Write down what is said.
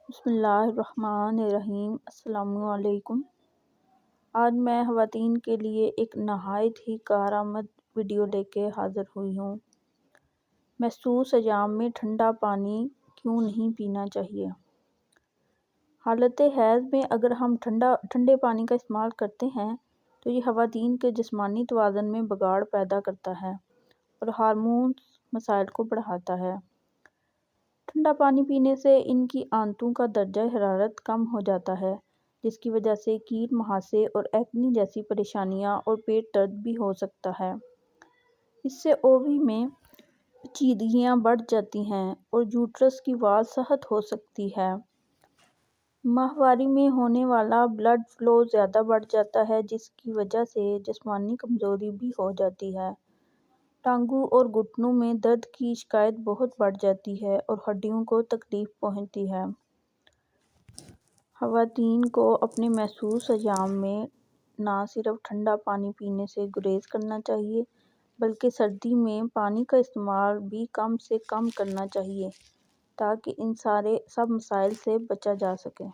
بسم اللہ الرحمن الرحیم۔ السلام علیکم۔ آج میں خواتین کے لیے ایک نہایت ہی کارآمد ویڈیو لے کے حاضر ہوئی ہوں۔ محسوس ایام میں ٹھنڈا پانی کیوں نہیں پینا چاہیے؟ حالت حیض میں اگر ہم ٹھنڈے پانی کا استعمال کرتے ہیں تو یہ خواتین کے جسمانی توازن میں بگاڑ پیدا کرتا ہے اور ہارمونز مسائل کو بڑھاتا ہے۔ ٹھنڈا پانی پینے سے ان کی آنتوں کا درجہ حرارت کم ہو جاتا ہے، جس کی وجہ سے کیل مہاسے اور ایکنی جیسی پریشانیاں اور پیٹ درد بھی ہو سکتا ہے۔ اس سے اووری میں پیچیدگیاں بڑھ جاتی ہیں اور یوٹرس کی وال سخت ہو سکتی ہے۔ ماہواری میں ہونے والا بلڈ فلو زیادہ بڑھ جاتا ہے، جس کی وجہ سے جسمانی کمزوری بھی ہو جاتی ہے۔ ٹانگوں اور گھٹنوں میں درد کی شکایت بہت بڑھ جاتی ہے اور ہڈیوں کو تکلیف پہنچتی ہے۔ خواتین کو اپنے محسوس ایام میں نہ صرف ٹھنڈا پانی پینے سے گریز کرنا چاہیے بلکہ سردی میں پانی کا استعمال بھی کم سے کم کرنا چاہیے تاکہ ان سب مسائل سے بچا جا سکے۔